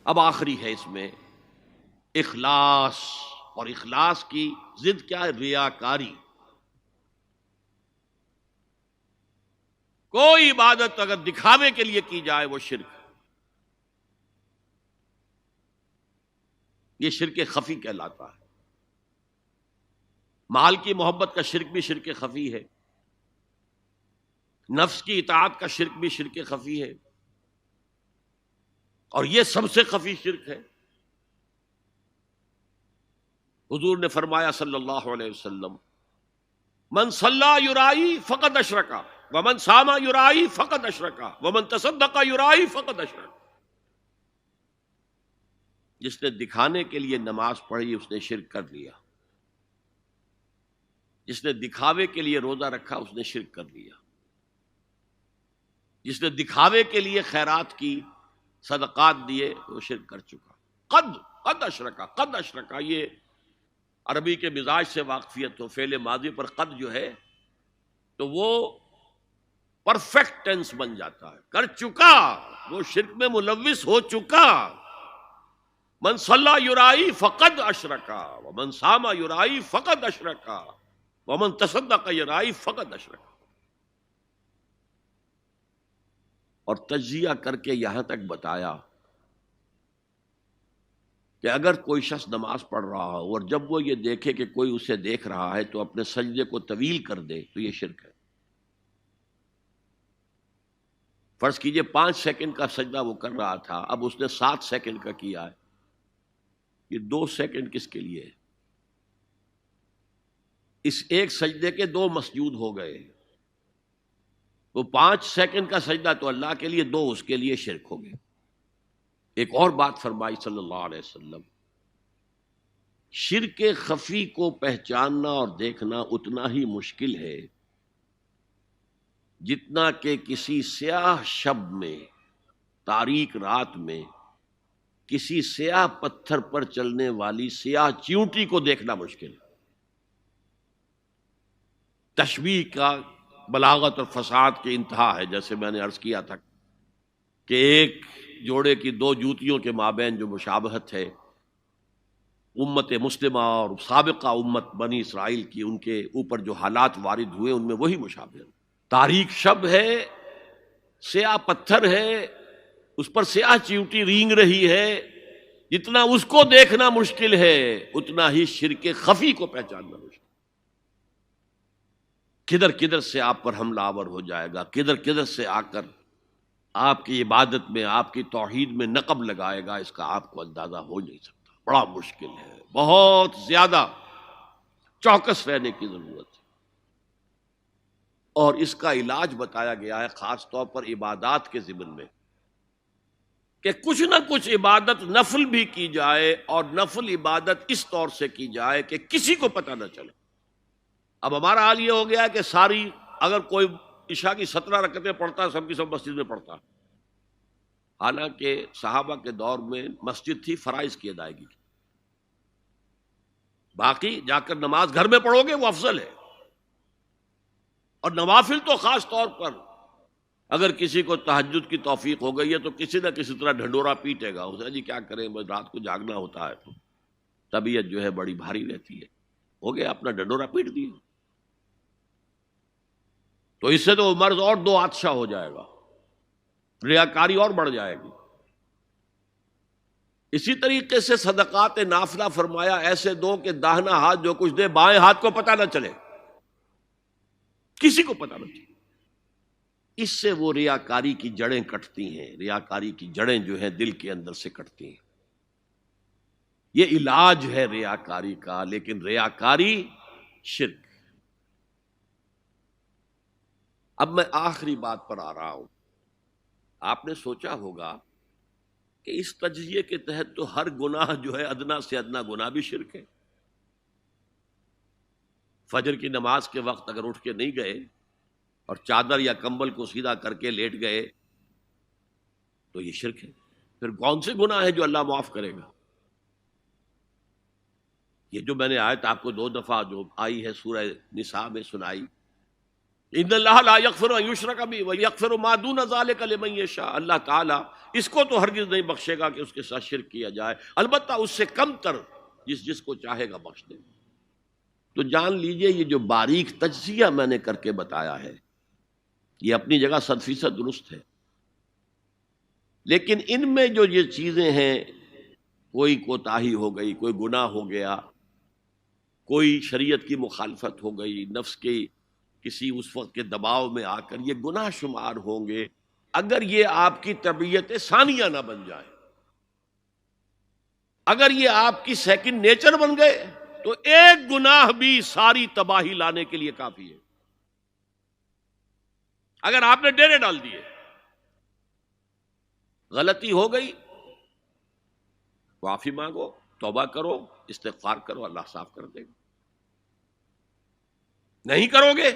اب آخری ہے اس میں اخلاص، اور اخلاص کی ضد کیا ہے؟ ریاکاری۔ کوئی عبادت اگر دکھاوے کے لیے کی جائے وہ شرک، یہ شرک خفی کہلاتا ہے۔ مال کی محبت کا شرک بھی شرک خفی ہے، نفس کی اطاعت کا شرک بھی شرک خفی ہے، اور یہ سب سے خفی شرک ہے۔ حضور نے فرمایا صلی اللہ علیہ وسلم، من صلی یرائی فقد اشرکا ومن صام یرائی فقد اشرکا ومن تصدق یرائی فقد اشرکا۔ جس نے دکھانے کے لیے نماز پڑھی اس نے شرک کر لیا، جس نے دکھاوے کے لیے روزہ رکھا اس نے شرک کر لیا، جس نے دکھاوے کے لیے خیرات کی، صدقات دیے، وہ شرک کر چکا۔ قد اشرکا، قد اشرکا، یہ عربی کے مزاج سے واقفیت ہو، فعل ماضی پر قد جو ہے تو وہ پرفیکٹ ٹینس بن جاتا ہے، کر چکا، وہ شرک میں ملوث ہو چکا۔ من صلی یرائی فقد اشرکا ومن صام یرائی فقد اشرکا ومن تصدق یرائی فقد اشرکا۔ اور تجزیہ کر کے یہاں تک بتایا کہ اگر کوئی شخص نماز پڑھ رہا ہو اور جب وہ یہ دیکھے کہ کوئی اسے دیکھ رہا ہے تو اپنے سجدے کو طویل کر دے تو یہ شرک ہے۔ فرض کیجئے 5 سیکنڈ کا سجدہ وہ کر رہا تھا، اب اس نے 7 سیکنڈ کا کیا ہے، یہ 2 سیکنڈ کس کے لیے ہے؟ اس ایک سجدے کے 2 مسجود ہو گئے، وہ 5 سیکنڈ کا سجدہ تو اللہ کے لیے، 2 اس کے لیے شرک ہو گئے۔ ایک اور بات فرمائی صلی اللہ علیہ وسلم، شرک خفی کو پہچاننا اور دیکھنا اتنا ہی مشکل ہے جتنا کہ کسی سیاہ شب میں، تاریک رات میں کسی سیاہ پتھر پر چلنے والی سیاہ چیونٹی کو دیکھنا مشکل ہے۔ تشبیہ کا بلاغت اور فصاحت کی انتہا ہے، جیسے میں نے عرض کیا تھا کہ ایک جوڑے کی 2 جوتیوں کے مابین جو مشابہت ہے، امت مسلمہ اور سابقہ امت بنی اسرائیل کی، ان کے اوپر جو حالات وارد ہوئے ان میں وہی مشابہت۔ تاریک شب ہے، سیاہ پتھر ہے، اس پر سیاہ چیونٹی رینگ رہی ہے، جتنا اس کو دیکھنا مشکل ہے اتنا ہی شرک خفی کو پہچاننا مشکل۔ کدھر کدھر سے آپ پر حملہ آور ہو جائے گا، کدھر کدھر سے آ کر آپ کی عبادت میں، آپ کی توحید میں نقب لگائے گا، اس کا آپ کو اندازہ ہو نہیں سکتا۔ بڑا مشکل ہے، بہت زیادہ چوکس رہنے کی ضرورت ہے۔ اور اس کا علاج بتایا گیا ہے خاص طور پر عبادات کے ضمن میں، کہ کچھ نہ کچھ عبادت نفل بھی کی جائے، اور نفل عبادت اس طور سے کی جائے کہ کسی کو پتہ نہ چلے۔ اب ہمارا حال یہ ہو گیا ہے کہ ساری، اگر کوئی عشاء کی 17 رکعتیں پڑھتا ہے، سب کی سب مسجد میں پڑھتا ہے، حالانکہ صحابہ کے دور میں مسجد تھی فرائض کی ادائیگی کی، باقی جا کر نماز گھر میں پڑھو گے وہ افضل ہے۔ اور نوافل تو خاص طور پر اگر کسی کو تہجد کی توفیق ہو گئی ہے تو کسی نہ کسی طرح ڈھنڈورا پیٹے گا، اسے جی کیا کریں، بس رات کو جاگنا ہوتا ہے تو طبیعت جو ہے بڑی بھاری رہتی ہے، ہو گیا اپنا ڈھنڈورا پیٹ دیا، تو اس سے تو مرض اور 2 آتشا ہو جائے گا، ریاکاری اور بڑھ جائے گی۔ اسی طریقے سے صدقات نافلہ فرمایا ایسے دو کہ داہنا ہاتھ جو کچھ دے بائیں ہاتھ کو پتہ نہ چلے، کسی کو پتہ نہ چلے۔ اس سے وہ ریاکاری کی جڑیں کٹتی ہیں، ریاکاری کی جڑیں جو ہیں دل کے اندر سے کٹتی ہیں۔ یہ علاج ہے ریاکاری کا، لیکن ریاکاری شرک۔ اب میں آخری بات پر آ رہا ہوں۔ آپ نے سوچا ہوگا کہ اس تجزیے کے تحت تو ہر گناہ جو ہے ادنا سے ادنا گناہ بھی شرک ہے۔ فجر کی نماز کے وقت اگر اٹھ کے نہیں گئے اور چادر یا کمبل کو سیدھا کر کے لیٹ گئے تو یہ شرک ہے۔ پھر کون سے گناہ ہے جو اللہ معاف کرے گا؟ یہ جو میں نے آیت آپ کو 2 دفعہ جو آئی ہے سورہ نساء میں سنائی، ان اللہ لا یغفر ان یشرک بہ ویغفر ما دون ذلک لمن یشاء، اللہ تعالیٰ اس کو تو ہرگز نہیں بخشے گا کہ اس کے ساتھ شرک کیا جائے، البتہ اس سے کم تر جس کو چاہے گا بخش دے۔ تو جان لیجئے یہ جو باریک تجزیہ میں نے کر کے بتایا ہے یہ اپنی جگہ 100% درست ہے، لیکن ان میں جو یہ چیزیں ہیں، کوئی کوتاہی ہو گئی، کوئی گناہ ہو گیا، کوئی شریعت کی مخالفت ہو گئی، نفس کے کسی اس وقت کے دباؤ میں آ کر، یہ گناہ شمار ہوں گے اگر یہ آپ کی طبیعت ثانیہ نہ بن جائے۔ اگر یہ آپ کی سیکنڈ نیچر بن گئے تو ایک گناہ بھی ساری تباہی لانے کے لیے کافی ہے۔ اگر آپ نے ڈیرے ڈال دیے، غلطی ہو گئی، معافی مانگو، توبہ کرو، استغفار کرو، اللہ صاف کر دے گا۔ نہیں کرو گے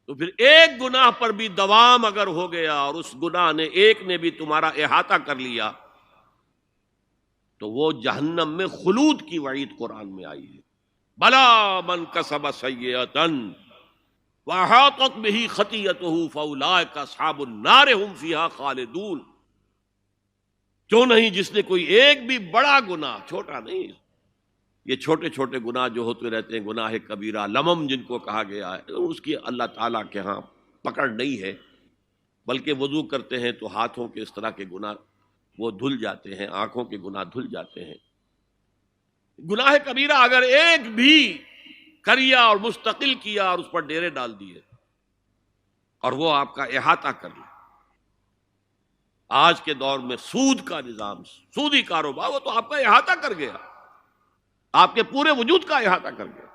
تو پھر ایک گناہ پر بھی دوام اگر ہو گیا اور اس گناہ نے ایک نے بھی تمہارا احاطہ کر لیا تو وہ جہنم میں خلود کی وعید قرآن میں آئی ہے۔ بلا من کسب سیئۃ واحاطت بہ خطیئتہ فاولئک اصحاب النار هم فیہا خالدون۔ کیوں نہیں جس نے کوئی ایک بھی بڑا گناہ، چھوٹا نہیں، یہ چھوٹے چھوٹے گناہ جو ہوتے رہتے ہیں، گناہ کبیرہ لمم جن کو کہا گیا ہے، اس کی اللہ تعالیٰ کے ہاں پکڑ نہیں ہے، بلکہ وضو کرتے ہیں تو ہاتھوں کے اس طرح کے گناہ وہ دھل جاتے ہیں، آنکھوں کے گناہ دھل جاتے ہیں۔ گناہ کبیرہ اگر ایک بھی کریا اور مستقل کیا اور اس پر ڈیرے ڈال دیے اور وہ آپ کا احاطہ کر لے، آج کے دور میں سود کا نظام، سودی کاروبار، وہ تو آپ کا احاطہ کر گیا، آپ کے پورے وجود کا احاطہ کر گیا۔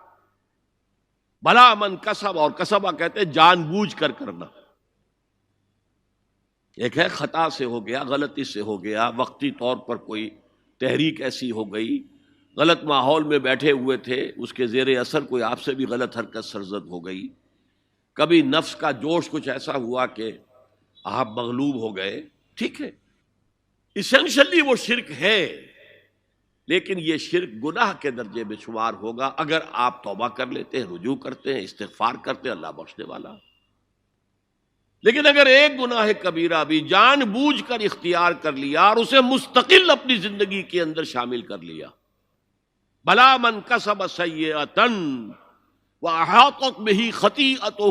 بھلا من کسب، اور کسبہ کہتے ہیں جان بوجھ کر کرنا۔ ایک ہے خطا سے ہو گیا، غلطی سے ہو گیا، وقتی طور پر کوئی تحریک ایسی ہو گئی، غلط ماحول میں بیٹھے ہوئے تھے، اس کے زیر اثر کوئی آپ سے بھی غلط حرکت سرزد ہو گئی، کبھی نفس کا جوش کچھ ایسا ہوا کہ آپ مغلوب ہو گئے، ٹھیک ہے، ایسنشلی وہ شرک ہے، لیکن یہ شرک گناہ کے درجے میں شمار ہوگا اگر آپ توبہ کر لیتے ہیں، رجوع کرتے ہیں، استغفار کرتے ہیں، اللہ بخشنے والا۔ لیکن اگر ایک گناہ کبیرہ بھی جان بوجھ کر اختیار کر لیا اور اسے مستقل اپنی زندگی کے اندر شامل کر لیا، بلا من کسب سیئۃ واحاطت بہ خطیئتہ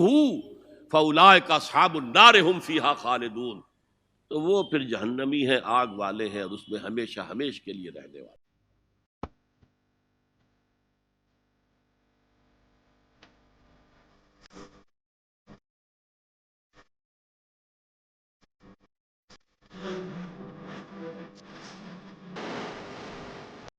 فاولئک اصحاب النار هم فیہا خالدون، تو وہ پھر جہنمی ہیں، آگ والے ہیں، اور اس میں ہمیشہ ہمیش کے لیے رہنے والے۔